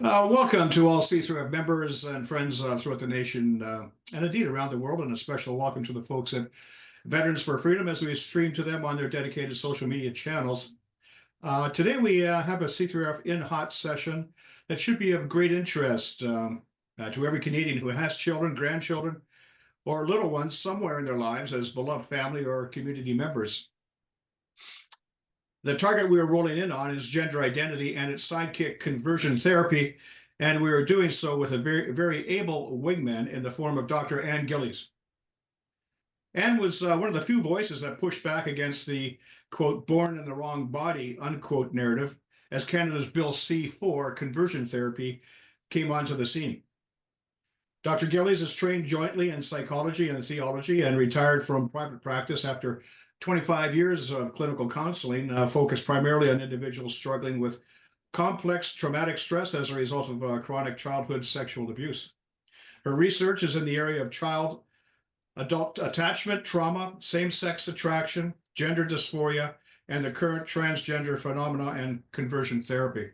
Welcome to all C3RF members and friends throughout the nation and indeed around the world, and a special welcome to the folks at Veterans for Freedom as we stream to them on their dedicated social media channels. Today we have a C3RF in hot session that should be of great interest to every Canadian who has children, grandchildren, or little ones somewhere in their lives as beloved family or community members. The target we are rolling in on is gender identity and its sidekick, conversion therapy, and we are doing so with a very able wingman in the form of Dr. Ann Gillies. Ann was one of the few voices that pushed back against the, quote, born in the wrong body, unquote, narrative as Canada's Bill C4, conversion therapy, came onto the scene. Dr. Gillies is trained jointly in psychology and theology and retired from private practice after 25 years of clinical counseling, focused primarily on individuals struggling with complex traumatic stress as a result of chronic childhood sexual abuse. Her research is in the area of child-adult attachment trauma, same-sex attraction, gender dysphoria, and the current transgender phenomena and conversion therapy.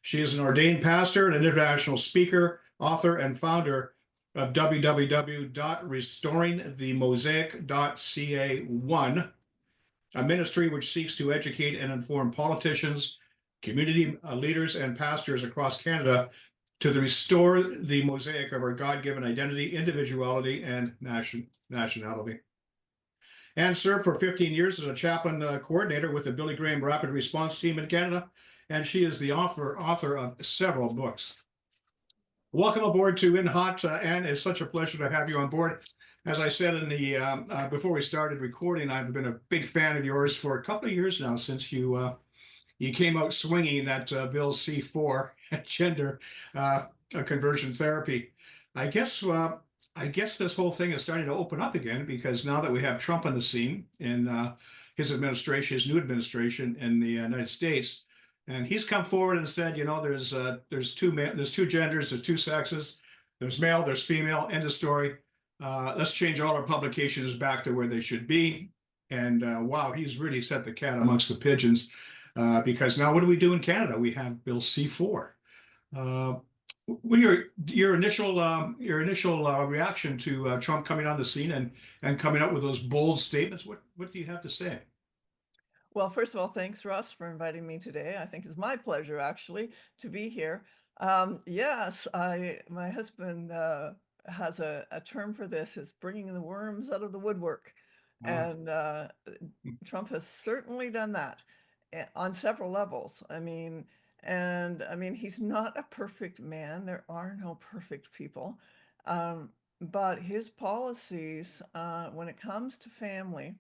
She is an ordained pastor, an international speaker, author, and founder of www.restoringthemosaic.ca1, a ministry which seeks to educate and inform politicians, community leaders, and pastors across Canada to restore the mosaic of our God-given identity, individuality, and nationality. Ann served for 15 years as a chaplain coordinator with the Billy Graham Rapid Response Team in Canada, and she is the author of several books. Welcome aboard to In Hot, Ann. It's such a pleasure to have you on board. As I said in the before we started recording, I've been a big fan of yours for a couple of years now since you came out swinging that Bill C4 gender conversion therapy. I guess this whole thing is starting to open up again because now that we have Trump on the scene in his administration, his new administration in the United States. And he's come forward and said, you know, there's two genders, there's two sexes, there's male, there's female, end of story. Let's change all our publications back to where they should be. And wow, he's really set the cat amongst the pigeons because now what do we do in Canada? We have Bill C4. What your initial reaction to Trump coming on the scene and coming up with those bold statements? What do you have to say? Well, first of all, thanks, Russ, for inviting me today. I think it's my pleasure, actually, to be here. Yes, my husband has a term for this. It's bringing the worms out of the woodwork. And Trump has certainly done that on several levels. I mean, he's not a perfect man. There are no perfect people. But his policies, when it comes to family,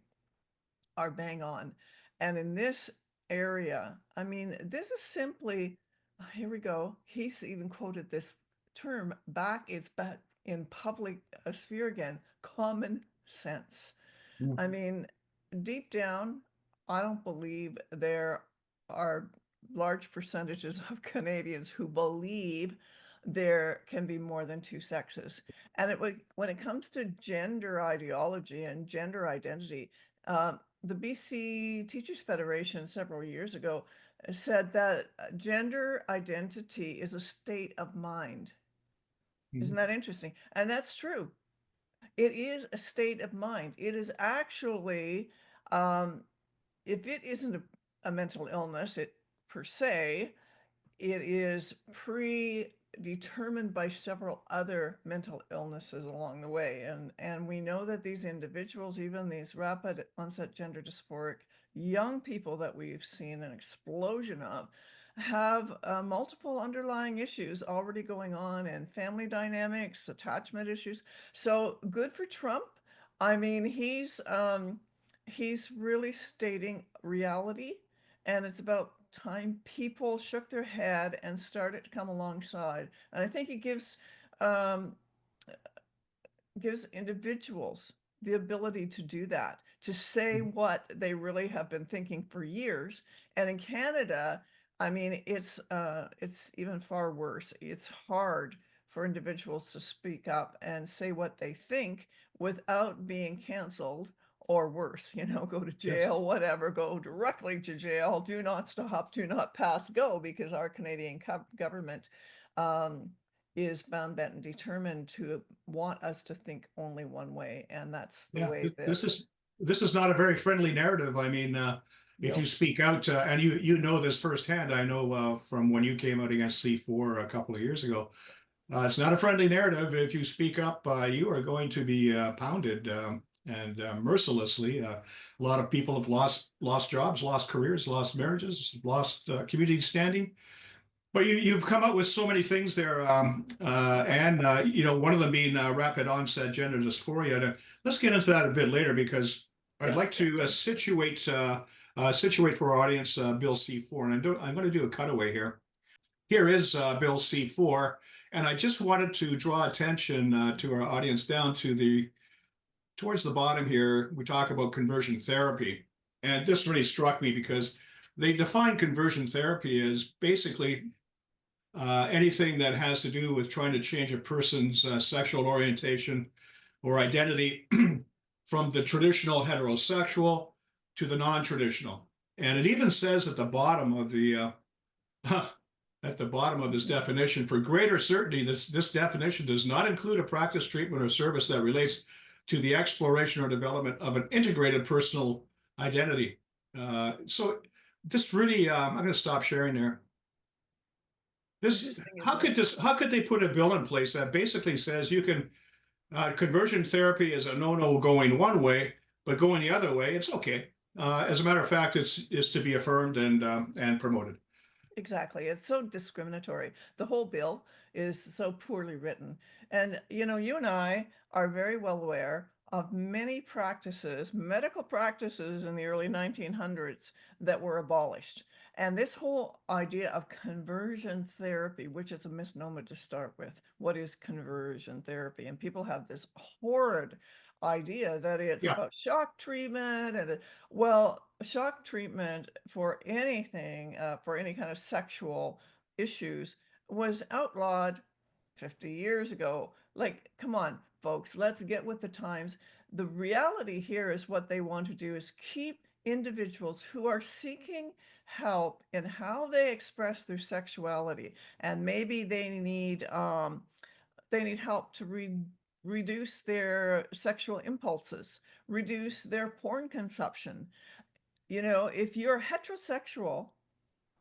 are bang on. And in this area, I mean, this is simply, here we go. He's even quoted this term it's back in public sphere again, common sense. I mean, deep down, I don't believe there are large percentages of Canadians who believe there can be more than two sexes. And when it comes to gender ideology and gender identity, the BC Teachers Federation several years ago said that gender identity is a state of mind. Isn't that interesting? And that's true. It is a state of mind. It is actually, if it isn't a mental illness, per se, it is predetermined by several other mental illnesses along the way. And we know that these individuals, even these rapid onset gender dysphoric young people that we've seen an explosion of, have multiple underlying issues already going on, and family dynamics, attachment issues. So good for Trump. I mean, he's really stating reality, and it's about time people shook their head and started to come alongside. And I think it gives individuals the ability to do that, to say what they really have been thinking for years. And in Canada, I mean, it's even far worse. It's hard for individuals to speak up and say what they think without being canceled, or worse, go to jail, whatever, go directly to jail, do not stop, do not pass, go, because our Canadian government um, is bound, bent, and determined to want us to think only one way, and that's the Yeah, way that. this is not a very friendly narrative. I mean, if you Nope. speak out, and you know this firsthand, I know from when you came out against C4 a couple of years ago. It's not a friendly narrative. If you speak up, you are going to be pounded and mercilessly. A lot of people have lost jobs, lost careers, lost marriages, lost community standing. But you've come up with so many things there, and you know, one of them being rapid onset gender dysphoria. Let's get into that a bit later because I'd like Yes, thank to you. situate for our audience Bill C4, and I'm going to do a cutaway here. Here is Bill C4, and I just wanted to draw attention to our audience down to towards the bottom here. We talk about conversion therapy, and this really struck me because they define conversion therapy as basically anything that has to do with trying to change a person's sexual orientation or identity from the traditional heterosexual to the non-traditional. And it even says at the bottom of the at the bottom of this definition, for greater certainty, this definition does not include a practice, treatment, or service that relates to the exploration or development of an integrated personal identity. So this really, I'm going to stop sharing there. This Interesting, isn't it? how could they put a bill in place that basically says you can conversion therapy is a no-no going one way, but going the other way, it's okay. As a matter of fact, it's to be affirmed and promoted. Exactly. It's so discriminatory. The whole bill is so poorly written. And, you and I are very well aware of many practices, medical practices in the early 1900s that were abolished. And this whole idea of conversion therapy, which is a misnomer to start with, what is conversion therapy? And people have this horrid idea that it's Yeah, about shock treatment and well, shock treatment for anything, for any kind of sexual issues was outlawed 50 years ago. Like, come on, folks, let's get with the times. The reality here is what they want to do is keep individuals who are seeking help in how they express their sexuality, and maybe they need help to reduce their sexual impulses, reduce their porn consumption. If you're heterosexual,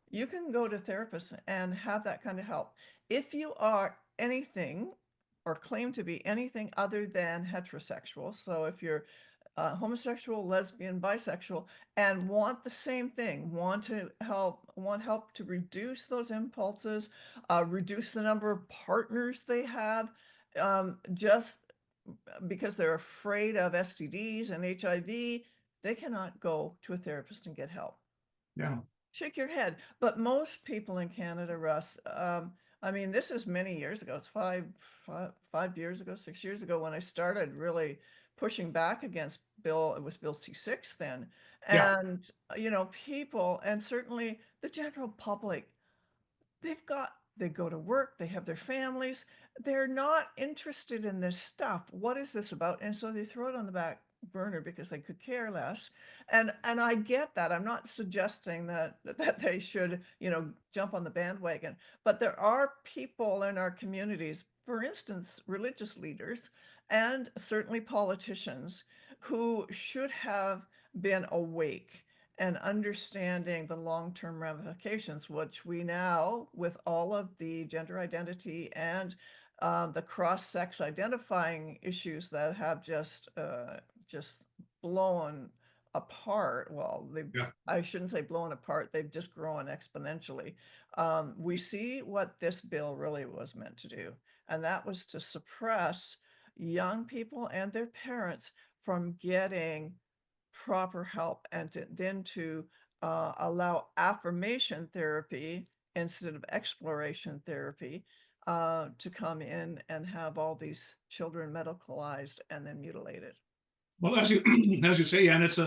you can go to therapists and have that kind of help. If you are anything or claim to be anything other than heterosexual, so if you're homosexual, lesbian, bisexual, and want the same thing, want help to reduce those impulses, reduce the number of partners they have, just because they're afraid of STDs and HIV, they cannot go to a therapist and get help. yeah, Shake your head. But most people in Canada, Russ, I mean, this is many years ago. It's 5 years ago, 6 years ago when I started really pushing back against Bill. It was Bill C6 then. yeah. And, people, and certainly the general public, they go to work, they have their families, they're not interested in this stuff. What is this about? And so they throw it on the back burner because they could care less. And I get that. I'm not suggesting that they should, jump on the bandwagon, but there are people in our communities, for instance, religious leaders and certainly politicians who should have been awake and understanding the long-term ramifications, which we now, with all of the gender identity and the cross-sex identifying issues that have just blown apart. Well, Yeah. I shouldn't say blown apart, they've just grown exponentially. We see what this bill really was meant to do, and that was to suppress young people and their parents from getting proper help, and then to allow affirmation therapy instead of exploration therapy to come in and have all these children medicalized and then mutilated. Well, as you as you say, and it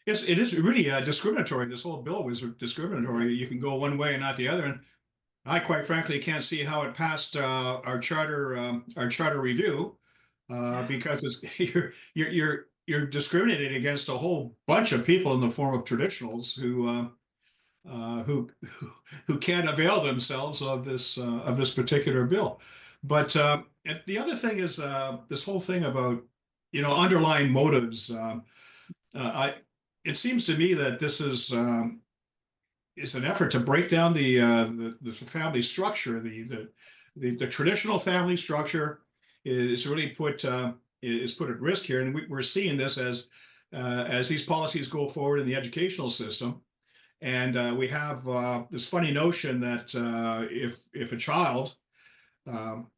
is really discriminatory. This whole bill was Yeah. discriminatory. You can go one way and not the other, and I quite frankly can't see how it passed our charter review Yeah. because it's you're discriminating against a whole bunch of people in the form of traditionals who who can't avail themselves of this particular bill. But and the other thing is this whole thing about underlying motives. I It seems to me that this is an effort to break down the family structure. The traditional family structure is really put at risk here, and we're seeing this as these policies go forward in the educational system. And we have this funny notion that if a child um,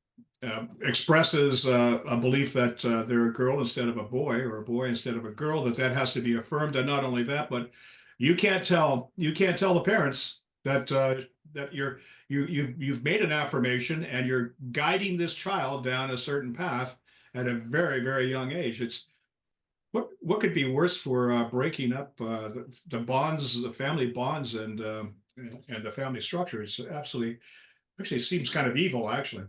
expresses a belief that they're a girl instead of a boy, or a boy instead of a girl, that has to be affirmed. And not only that, but you can't tell the parents that you've made an affirmation and you're guiding this child down a certain path at a very, very young age. It's what could be worse for breaking up the bonds, the family bonds, and the family structure? It's absolutely, actually, it seems kind of evil, actually.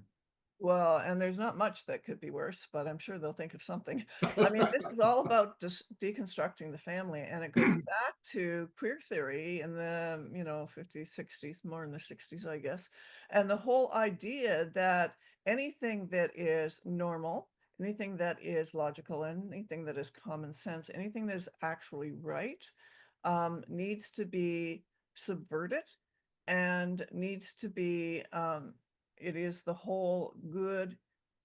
Well, and there's not much that could be worse, but I'm sure they'll think of something. I mean, this is all about just deconstructing the family, and it goes back to queer theory in the, 50s, 60s, more in the 60s, I guess. And the whole idea that anything that is normal, anything that is logical, anything that is common sense, anything that is actually right, needs to be subverted and needs to be it is the whole good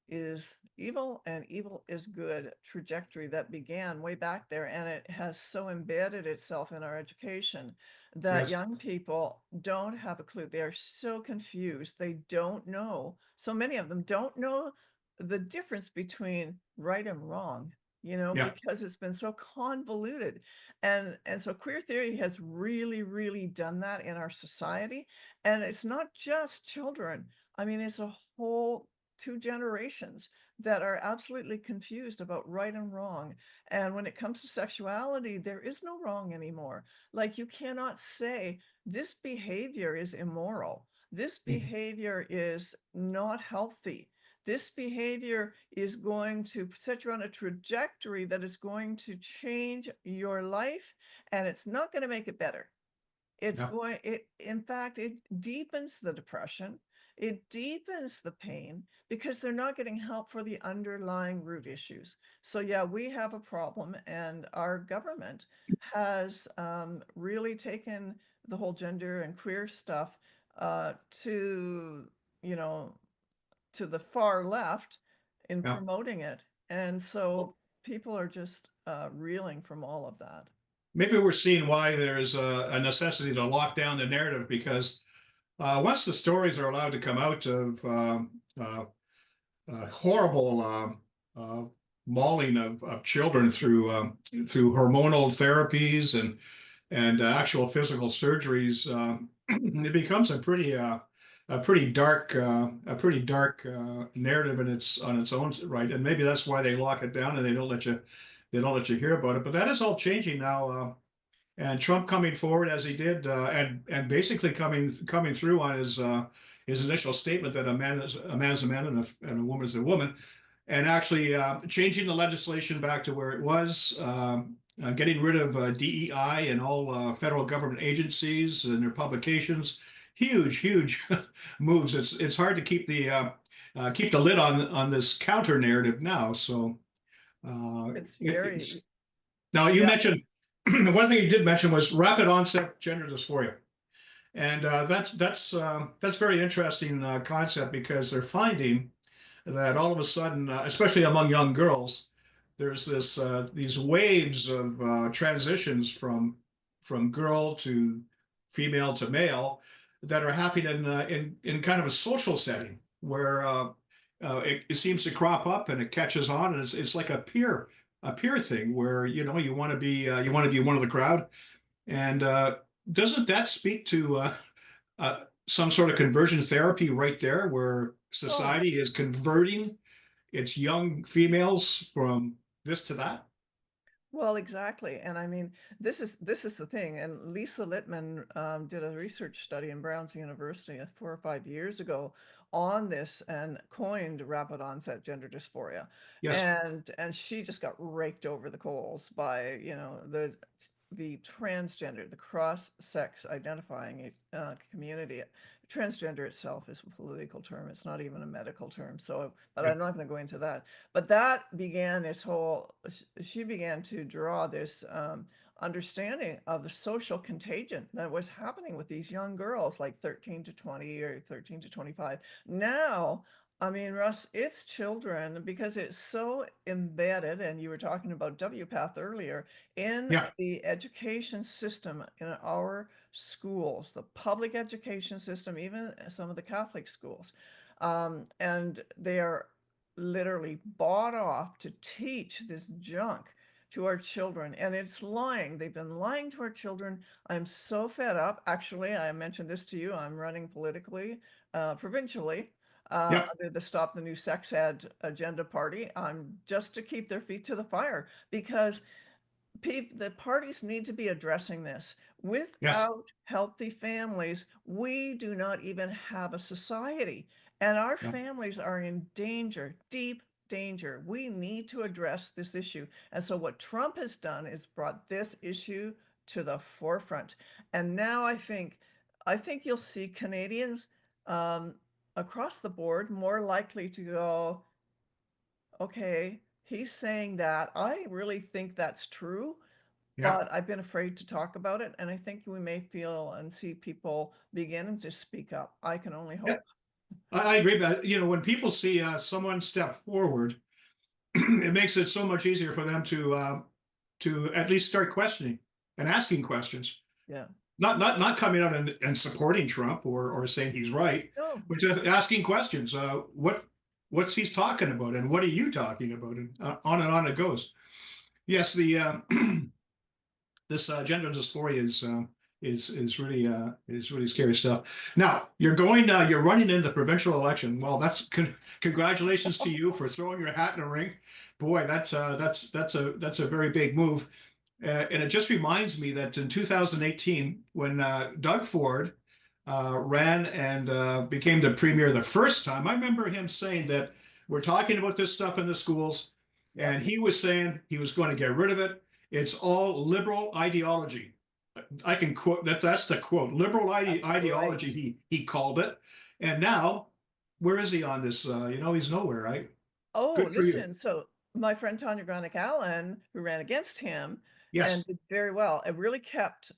is evil and evil is good trajectory that began way back there. And it has so embedded itself in our education that Yes. young people don't have a clue. They are so confused. They don't know. So many of them don't know the difference between right and wrong, Yeah. because it's been so convoluted. And so queer theory has really, really done that in our society. And it's not just children. I mean, it's a whole 2 generations that are absolutely confused about right and wrong. And when it comes to sexuality, there is no wrong anymore. Like, you cannot say this behavior is immoral. This Mhm. behavior is not healthy. This behavior is going to set you on a trajectory that is going to change your life, and it's not going to make it better. Yeah. In fact, it deepens the depression. It deepens the pain because they're not getting help for the underlying root issues. So yeah, we have a problem, and our government has really taken the whole gender and queer stuff to, you know, to the far left in Yeah. promoting it. And so Well, people are just reeling from all of that. maybe we're seeing why there's a necessity to lock down the narrative, because once the stories are allowed to come out of horrible uh, mauling of children through hormonal therapies and actual physical surgeries, it becomes a pretty dark narrative on its own right. And maybe that's why they lock it down and they don't let you hear about it. But that is all changing now. And Trump coming forward as he did, and basically coming through on his initial statement that a man and a woman is a woman, and actually changing the legislation back to where it was, getting rid of DEI and all federal government agencies and their publications. Huge moves. It's hard to keep the lid on this counter narrative now. So It's it's very, now, you yeah. mentioned one thing you did mention was rapid onset gender dysphoria, and that's very interesting concept, because they're finding that all of a sudden, especially among young girls, there's these waves of transitions from girl to female to male that are happening in kind of a social setting where it seems to crop up and it catches on, and it's like a peer thing where you want to be one of the crowd. And doesn't that speak to some sort of conversion therapy right there, where Oh, society is converting its young females from this to that? well, exactly. And I mean, this is the thing. And Lisa Littman did a research study in Brown's University 4 or 5 years ago on this and coined rapid onset gender dysphoria. Yes. And she just got raked over the coals by, the the transgender, the cross-sex identifying community. Transgender itself is a political term. It's not even a medical term. So, but Yeah. I'm not going to go into that. But that began this whole, she began to draw this understanding of the social contagion that was happening with these young girls, like 13 to 20 or 13 to 25. Now, I mean, Russ, it's children because it's so embedded, and you were talking about WPATH earlier, in Yeah. the education system in our schools, the public education system, even some of the Catholic schools. And they are literally bought off to teach this junk to our children. And it's lying. They've been lying to our children. I'm so fed up. Actually, I mentioned this to you. I'm running politically, provincially, Yeah. under the Stop the New Sex Ed agenda party, just to keep their feet to the fire because the parties need to be addressing this. Yes. Without healthy families, we do not even have a society, and our Yeah. families are in danger, deep danger. We need to address this issue. And so what Trump has done is brought this issue to the forefront. And now I think you'll see Canadians um, across the board more likely to go, okay, he's saying that. I really think that's true, Yeah. but I've been afraid to talk about it. And I think we may feel and see people beginning to speak up. I can only Yeah. hope. I agree. But when people see someone step forward, it makes it so much easier for them to at least start questioning and asking questions. Yeah. Not coming out and supporting Trump or saying he's right, No. but just asking questions. What's he's talking about, and what are you talking about, and on it goes. Yes, the this gender dysphoria is really scary stuff. Now you're running in the provincial election. Well, congratulations to you for throwing your hat in the ring. Boy, that's a very big move. And it just reminds me that in 2018, when Doug Ford ran and became the premier the first time, I remember him saying that we're talking about this stuff in the schools, Yep. and he was saying he was going to get rid of it. It's all liberal ideology. I can quote that. That's the quote. Liberal That's right. ideology. He called it, and now where is he on this? He's nowhere. Right? Oh, Good for you. listen, so my friend Tanya Granick Allen, who ran against him and Yes. did very well, it really kept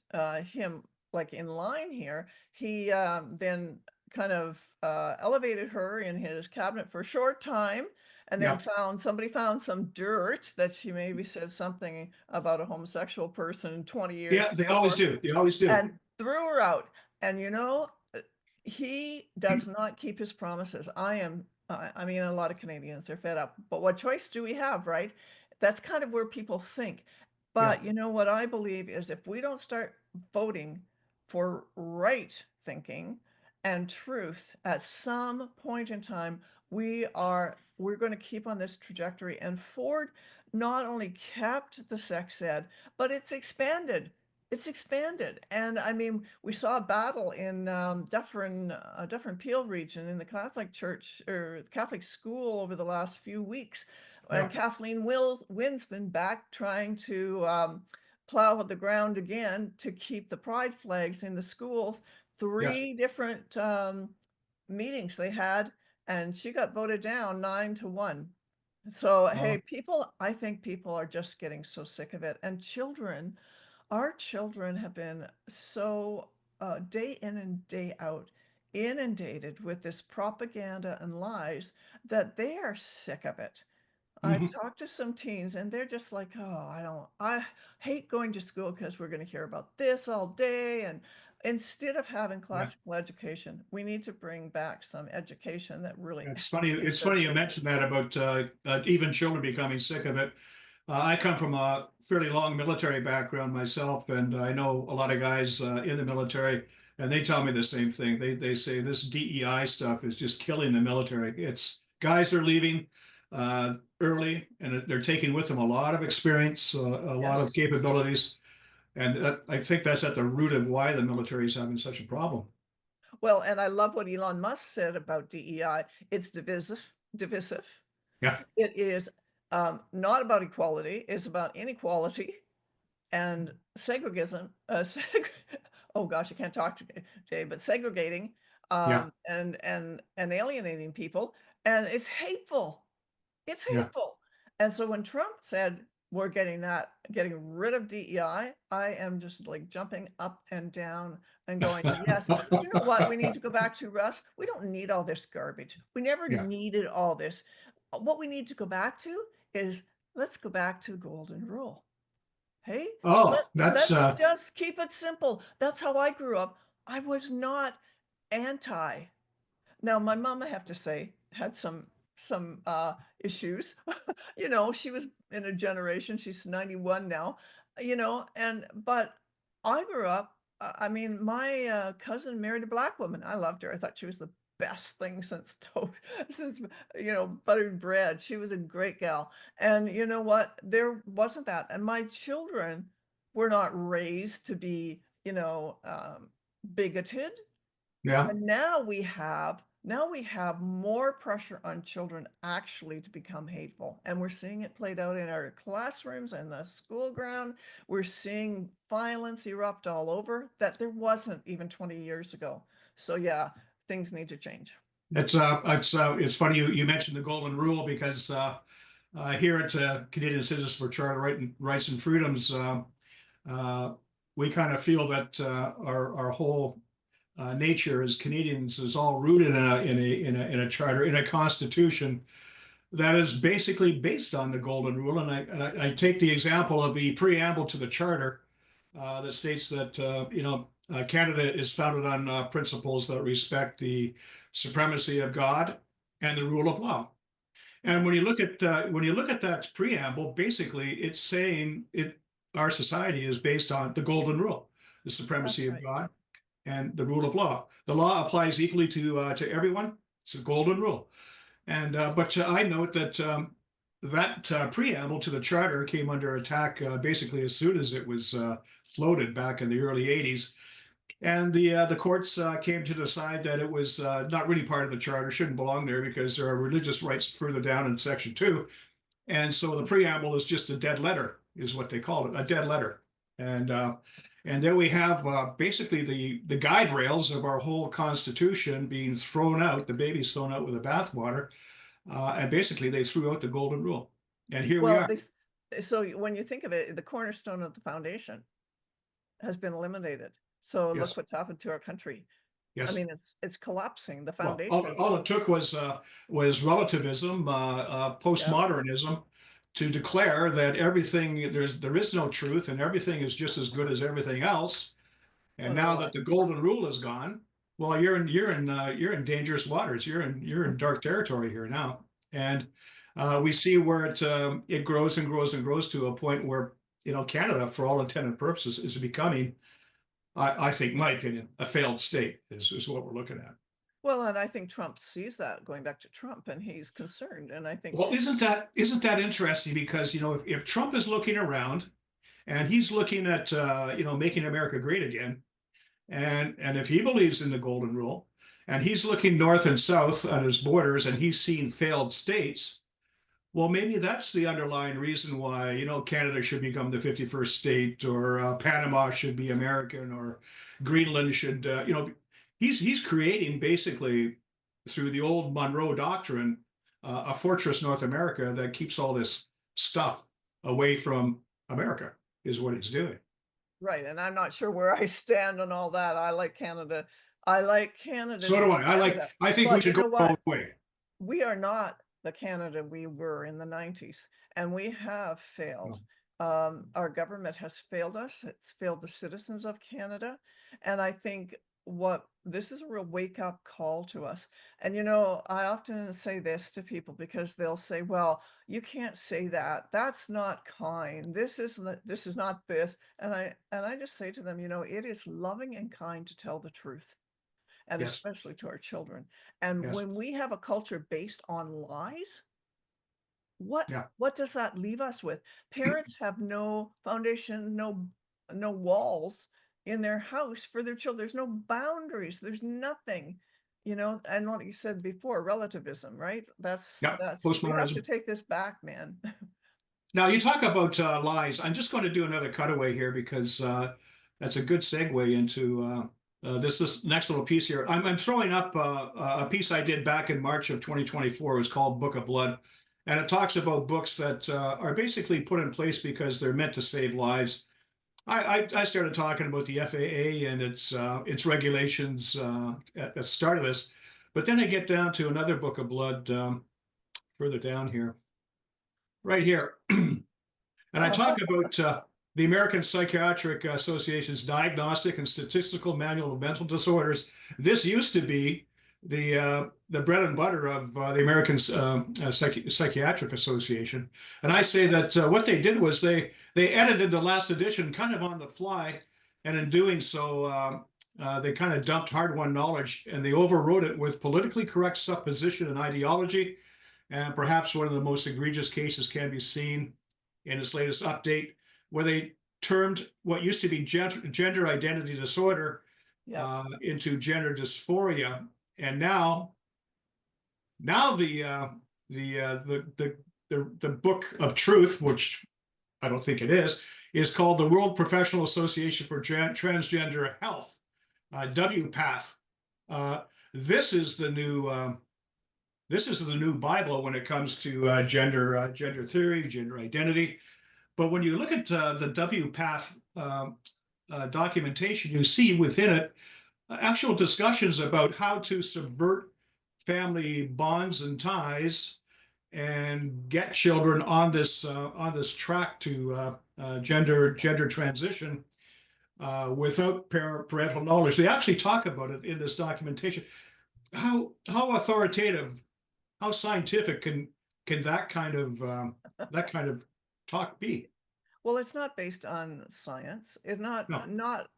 him like in line here. He then kind of elevated her in his cabinet for a short time and then Yeah. somebody found some dirt that she maybe said something about a homosexual person 20 years Yeah. They always before do. They always do. and threw her out. And he does not keep his promises. I mean, a lot of Canadians are fed up, but what choice do we have, right? That's kind of where people think. Yeah. But what I believe is if we don't start voting for right thinking and truth at some point in time, we're going to keep on this trajectory. And Ford not only kept the sex ed, but it's expanded. It's expanded. And I mean, we saw a battle in Dufferin Peel region in the Catholic church or Catholic school over the last few weeks. And Yeah. Kathleen Wynn's been back trying to plow the ground again to keep the pride flags in the schools. Yes. Three different meetings they had, and she got voted down 9-1. So, Uh, hey, I think people are just getting so sick of it. And our children have been so day in and day out inundated with this propaganda and lies that they are sick of it. I've mhm. talked to some teens and they're just like, oh, I hate going to school because we're going to hear about this all day. And instead of having Yeah. classical education, we need to bring back some education that really It's funny. It's educates our funny you children. mentioned that about even children becoming sick of it. I come from a fairly long military background myself, and I know a lot of guys in the military, and they tell me the same thing. They say this DEI stuff is just killing the military. It's guys are leaving early, and they're taking with them a lot of experience, a lot of Yes. capabilities, and I think that's at the root of why the military is having such a problem. Well, and I love what Elon Musk said about DEI. It's divisive. Yeah. It is not about equality, it's about inequality. and segregism, oh gosh, I can't talk today, but segregating, Yeah, and alienating people, and it's hateful. It's yeah. hateful. And so when Trump said, "We're getting rid of DEI," I am just, like, jumping up and down and going, "Yes." You know what we need to go back to, Russ? We don't need all this garbage. We never Yeah. needed all this. What we need to go back to is, let's go back to the golden rule. Hey, Oh, that's let's just keep it simple. That's how I grew up. I was not anti. Now, my mom, I have to say, had some issues. You know, she was in a generation, she's 91 now, and but I grew up, I mean, my, cousin married a black woman. I loved her. I thought she was the best thing since since, buttered bread. She was a great gal. And you know what? There wasn't that. And my children were not raised to be, bigoted. yeah. And now we have more pressure on children actually to become hateful. And we're seeing it played out in our classrooms and the school ground. We're seeing violence erupt all over that there wasn't even 20 years ago. So yeah, things need to change. It's funny you mentioned the golden rule because here at Canadian Citizens for Charter Rights and Freedoms, uh, we kind of feel that our whole nature as Canadians is all rooted in a charter, in a constitution that is basically based on the golden rule. And I take the example of the preamble to the charter that states that Canada is founded on principles that respect the supremacy of God and the rule of law. And Yes, when you look at that preamble, basically it's saying our society is based on the golden rule, the supremacy that's of right. God and the rule of law. The law applies equally to everyone. It's a golden rule. And but I note that that preamble to the charter came under attack basically as soon as it was floated back in the early '80s, and the courts came to decide that it was not really part of the charter, shouldn't belong there because there are religious rights further down in Section 2, and so the preamble is just a dead letter, is what they call it, a dead letter. And and then we have basically the guide rails of our whole Constitution being thrown out. The baby's thrown out with the bathwater, and basically they threw out the golden rule. And here we Well, are. when you think of it, the cornerstone of the foundation has been eliminated. So look Yes, what's happened to our country. I yes. mean, it's collapsing. The Well, foundation. all it took was relativism, Yeah, postmodernism, to declare that everything there is no truth and everything is just as good as everything else. And what a now lie. that the golden rule is gone, well, you're in dangerous waters. You're in dark territory here now. And Yeah. we see where it grows and grows and grows to a point where Canada, for all intended purposes, is becoming, I think, my opinion, a failed state is what we're looking at. Well, and I think Trump sees that, going back to Trump, and he's concerned. And I think, Well, isn't that interesting? Because if Trump is looking around and he's looking at making America great again, and if he believes in the golden rule, and he's looking north and south on his borders, and he's seen failed states, well, maybe that's the underlying reason why Canada should become the 51st state, or Panama should be American, or Greenland should. He's creating basically through the old Monroe Doctrine a fortress North America that keeps all this stuff away from America is what he's doing. right. And I'm not sure where I stand on all that. I like Canada. I like Canada So to do be I. Canada. I think we But should you go know our own what? way. We are not the Canada we were in the 90s, and we have failed. Our government has failed us. It's failed the citizens of Canada. And I think what this is a real wake up call to us. And I often say this to people because they'll say, well, you can't say that. That's not kind. This is not this. And I just say to them, it is loving and kind to tell the truth, and Yes, especially to our children. And yes, when we have a culture based on lies, what yeah. what does that leave us with? Parents have no foundation, no walls in their house for their children. There's no boundaries. There's nothing, and like you said before, relativism, right? That's Yeah, that's we have to postmodernism. take this back, man. Now you talk about lies. I'm just going to do another cutaway here because that's a good segue into this next little piece here. I'm throwing up a piece I did back in March of 2024. It was called Book of Blood, and it talks about books that are basically put in place because they're meant to save lives. I started talking about the FAA and its regulations at the start of this, but then I get down to another Book of Blood further down here, right here. And I talk about the American Psychiatric Association's Diagnostic and Statistical Manual of Mental Disorders. This used to be the bread and butter of the American Psychiatric Association. And I say that what they did was they edited the last edition kind of on the fly, and in doing so, they kind of dumped hard-won knowledge and they overwrote it with politically correct supposition and ideology. And perhaps one of the most egregious cases can be seen in its latest update, where they termed what used to be gender identity disorder Yep. into gender dysphoria, and now the book of truth, which I don't think it is called the World Professional Association for Transgender Health, WPATH. This is the new. This is the new Bible when it comes to gender theory, gender identity. But when you look at the WPATH documentation, you see within it actual discussions about how to subvert family bonds and ties and get children on this track to gender transition without parental knowledge. They actually talk about it in this documentation. How authoritative, how scientific can that kind of talk be? Well, it's not based on science. It's not No. not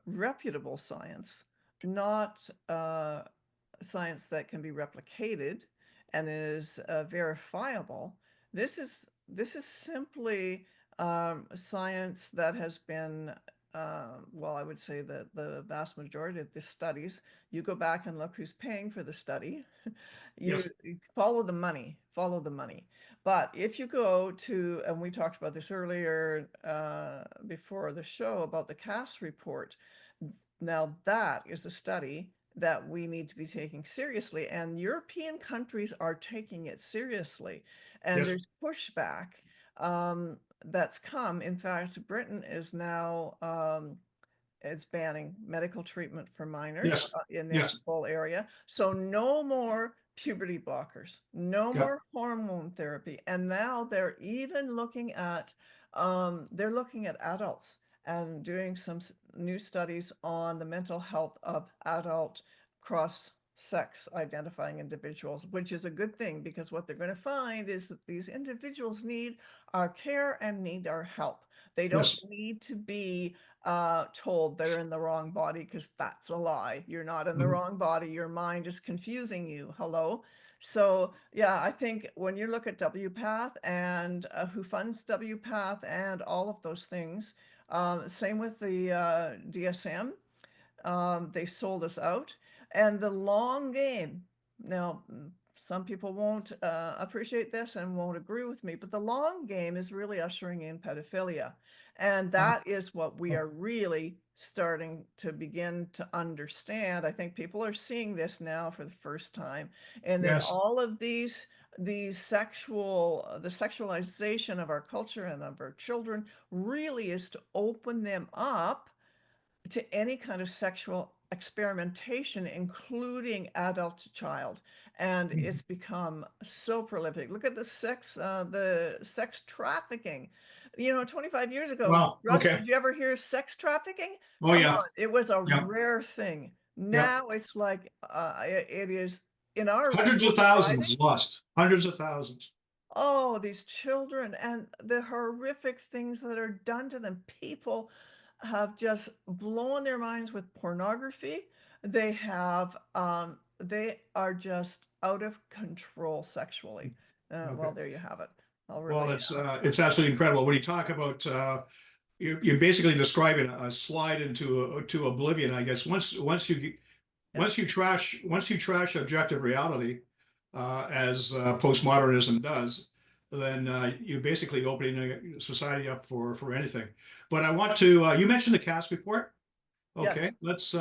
reputable science, not science that can be replicated and is verifiable. This is simply science that has been well, I would say that the vast majority of the studies, you go back and look who's paying for the study. You follow the money, follow the money. But if you go to, and we talked about this earlier before the show about the Cass report, now that is a study that we need to be taking seriously, and European countries are taking it seriously. And Yes. there's pushback that's come. In fact, Britain is now is banning medical treatment for minors Yes. in this Yes. whole area. So no more puberty blockers, no Yeah. more hormone therapy. And now they're even looking at adults and doing some new studies on the mental health of adult cross-sex identifying individuals, which is a good thing because what they're going to find is that these individuals need our care and need our help. They don't Yes. need to be told they're in the wrong body, because that's a lie. You're not in the Mhm. wrong body. Your mind is confusing you. Hello. So yeah, I think when you look at WPATH and who funds WPATH and all of those things, same with the DSM, they sold us out. And the long game, now, some people won't appreciate this and won't agree with me, but the long game is really ushering in pedophilia. And that is what we are really starting to begin to understand. I think people are seeing this now for the first time. And then Yes. all of the sexualization of our culture and of our children really is to open them up to any kind of sexual experimentation, including adult to child. And it's become so prolific. Look at the sex trafficking. 25 years ago, Wow. Russ, Okay. did you ever hear sex trafficking? Oh Come yeah. on, it was a Yeah. rare thing. Yeah. Now it's like it is in our Hundreds of regular driving. thousands lost. Hundreds of thousands. Oh, these children and the horrific things that are done to them. People have just blown their minds with pornography. They are just out of control sexually. Okay. Well, there you have it. I'll Well, really, it's absolutely incredible when you talk about you're basically describing a slide to oblivion. I guess yeah, once you trash objective reality, as postmodernism does, then you're basically opening a society up for anything. But I want to. You mentioned the Cass report. Okay, Yes.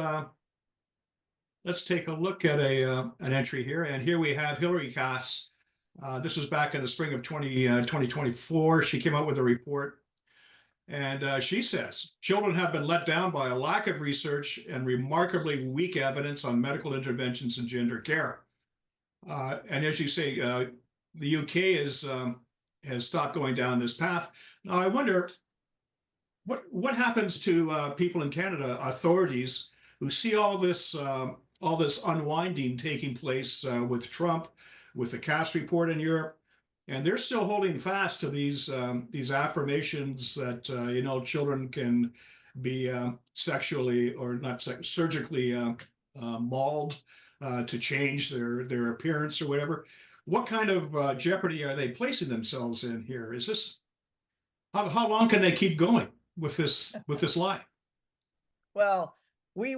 let's take a look at an entry here, and here we have Hillary Cass. This was back in the spring of 2024. She came out with a report, and she says children have been let down by a lack of research and Yes. remarkably weak evidence on medical interventions in gender care. And as you say, the UK has stopped going down this path. Now, I wonder what happens to people in Canada, authorities who see all this unwinding taking place with Trump, with the Cass report in Europe, and they're still holding fast to these affirmations that children can be sexually or not surgically mauled to change their appearance or whatever. What kind of jeopardy are they placing themselves in here? Is this how long can they keep going with this lie? Well, we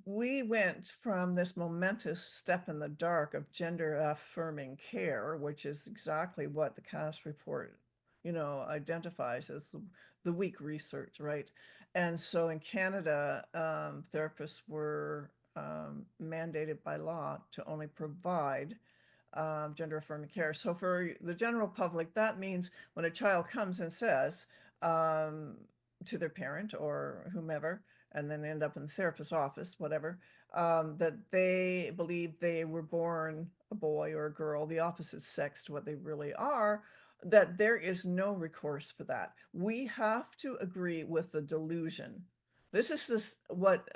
we went from this momentous step in the dark of gender affirming care, which is exactly what the Cass report, identifies as the weak research, right? And so in Canada, therapists were mandated by law to only provide gender affirming care. So for the general public, that means when a child comes and says um, to their parent or whomever, and then end up in the therapist's office, whatever, that they believe they were born a boy or a girl, the opposite sex to what they really are, that there is no recourse for that. We have to agree with the delusion. This what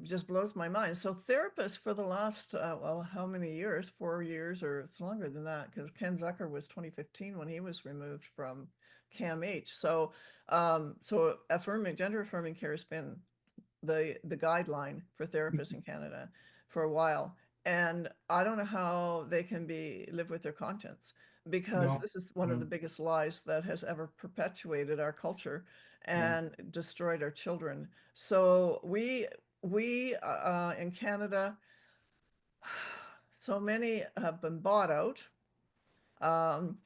just blows my mind. So therapists for the last, well, how many years? 4 years, or it's longer than that, because Ken Zucker was 2015 when he was removed from CAMH. So gender affirming care has been the guideline for therapists in Canada for a while. And I don't know how they can live with their conscience, because No, this is one of the no. biggest lies that has ever perpetuated our culture Yeah. and destroyed our children. So we in Canada, so many have been bought out. um,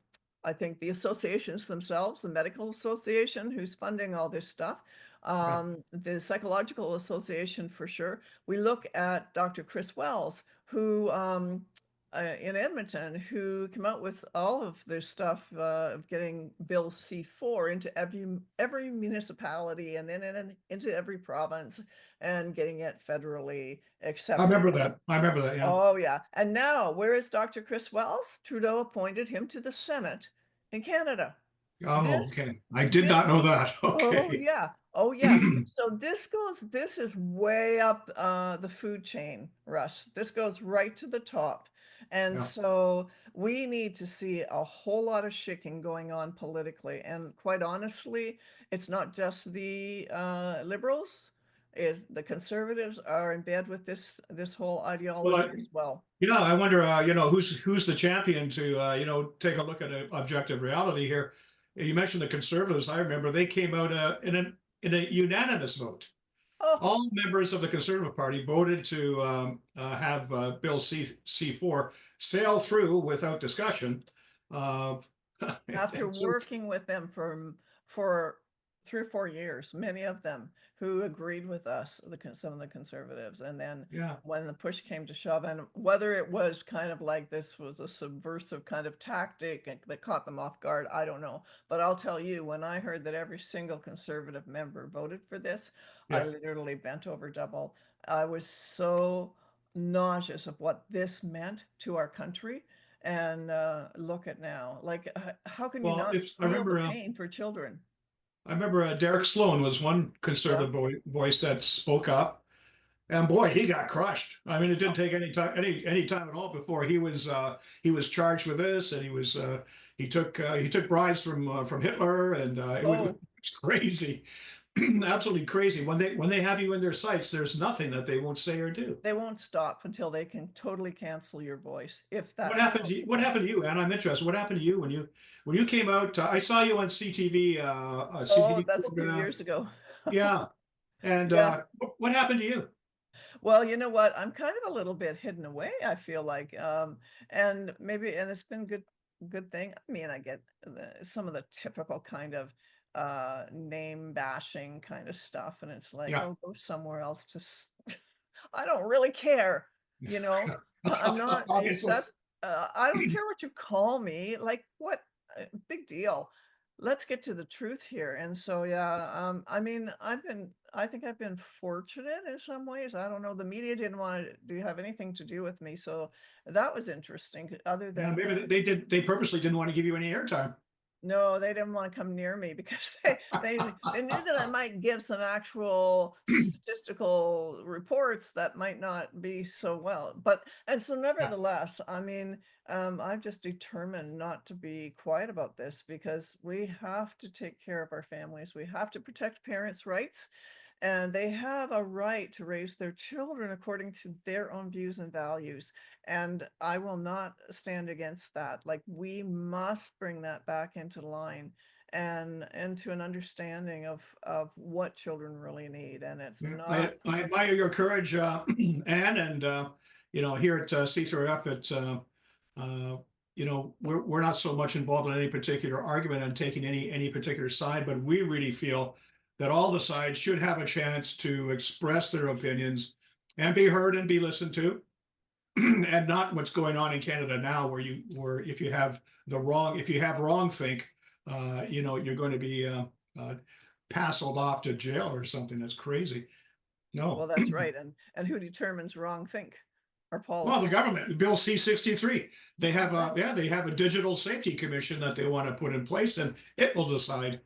I think the associations themselves, the medical association who's funding all this stuff, Yeah. the psychological association for sure. We look at Dr. Chris Wells, who in Edmonton, who came out with all of this stuff of getting Bill C4 into every municipality and then into every province and getting it federally accepted. I remember that. Yeah. Oh, yeah. And now, where is Dr. Chris Wells? Trudeau appointed him to the Senate in Canada. Oh, This, okay. I did not this, know that. oh, Okay. yeah. Oh, yeah. So this is way up the food chain, Russ. This goes right to the top. And Yeah. so we need to see a whole lot of shaking going on politically. And quite honestly, it's not just the liberals. Is the conservatives are in bed with this whole Well, ideology as well. yeah. I wonder, who's the champion to, take a look at objective reality here. You mentioned the conservatives. I remember they came out in a unanimous vote. Oh, All members of the Conservative Party voted to have Bill C4 sail through without discussion. Uh, after and so, working with them for 3 or 4 years, many of them who agreed with us, some of the conservatives, and then yeah, when the push came to shove, and whether it was kind of like this was a subversive kind of tactic that caught them off guard, I don't know. But I'll tell you, when I heard that every single conservative member voted for this, I yeah. literally bent over double. I was so nauseous of what this meant to our country. And look at now, like, how can you Well, not if feel the pain for children? I remember Derek Sloan was one Yeah. conservative voice that spoke up, and boy, he got crushed. I mean, it didn't Oh, take any time at all before he was charged with this, and he took bribes from Hitler, and it oh, was crazy, absolutely crazy. When they have you in their sights, there's nothing that they won't say or do. they won't stop until they can totally cancel your voice, if What that's happened to you? What possible. happened to you, Ann? I'm interested. What happened to you when you came out? I saw you on CTV, a Oh, CTV that's a few program. years ago. Yeah, and Yeah. what happened to you? Well, you know what? I'm kind of a little bit hidden away, I feel like. And it's been good. good thing. I mean, I get some of the typical kind of name bashing kind of stuff, and it's like, Yeah. oh, go somewhere else to I don't really care, you know? I'm not Obviously. that's I don't care what you call me. Like what big deal. Let's get to the truth here. And so yeah, I mean, I think I've been fortunate in some ways. I don't know. The media didn't want to have anything to do with me. So that was interesting. Other Yeah, than maybe they purposely didn't want to give you any airtime. no, they didn't wanna come near me because they knew that I might give some actual statistical reports that might not be so well, but and so Yeah. nevertheless, I mean, I'm just determined not to be quiet about this because we have to take care of our families, we have to protect parents' rights, and they have a right to raise their children according to their own views and values. And I will not stand against that. Like we must bring that back into line and into an understanding of what children really need. And it's Yeah, not I admire your courage, Anne, and here at C3RF, uh, we're not so much involved in any particular argument and taking any particular side, but we really feel that all the sides should have a chance to express their opinions and be heard and be listened to, and not what's going on in Canada now, where if you have wrong think, you're going to be passed off to jail or something. That's crazy. well, No. that's right. And who determines wrong think? Our Well, the politics. government, Bill C-63, Exactly. they have a digital safety commission that they want to put in place, and it will decide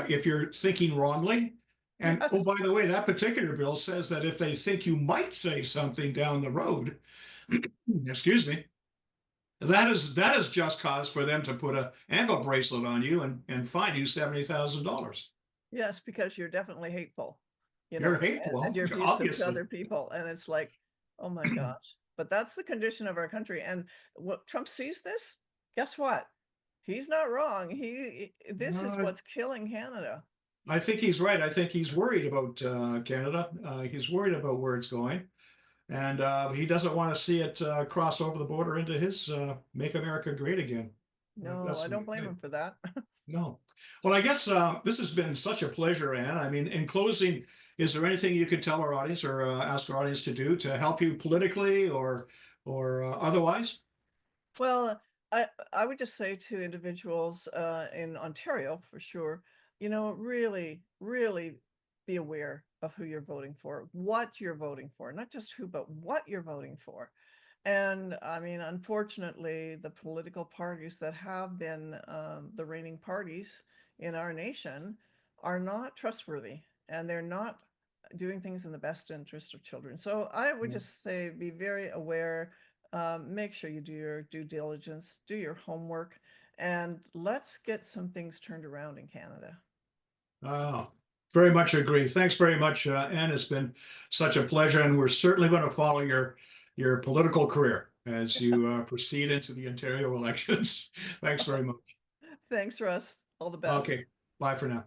if you're thinking wrongly. And oh, Yes. by the way, that particular bill says that if they think you might say something down the road, excuse me, that is just cause for them to put a ankle bracelet on you and fine you $70,000. Yes, because you're definitely hateful, You're and hateful, you're abusive to obviously. other people, and it's like, "Oh my gosh." But that's the condition of our country, and what Trump sees this, guess what? He's not wrong. This is No, what's killing Canada. I think he's right. I think he's worried about Canada. He's worried about where it's going, and he doesn't want to see it cross over the border into his "Make America Great Again." No, That's I what don't I blame think. him for that. No. Well, I guess this has been such a pleasure, Anne. I mean, in closing, is there anything you could tell our audience or ask our audience to do to help you politically or otherwise? Well, I would just say to individuals in Ontario for sure, really, really be aware of who you're voting for, what you're voting for, not just who, but what you're voting for. And I mean, unfortunately, the political parties that have been the reigning parties in our nation are not trustworthy and they're not doing things in the best interest of children. So I would Yeah. just say be very aware, make sure you do your due diligence, do your homework, and let's get some things turned around in Canada. Oh, very much agree. Thanks very much, Anne. It's been such a pleasure, and we're certainly going to follow your political career as you proceed into the Ontario elections. Thanks very much. Thanks, Russ. All the best. Okay, bye for now.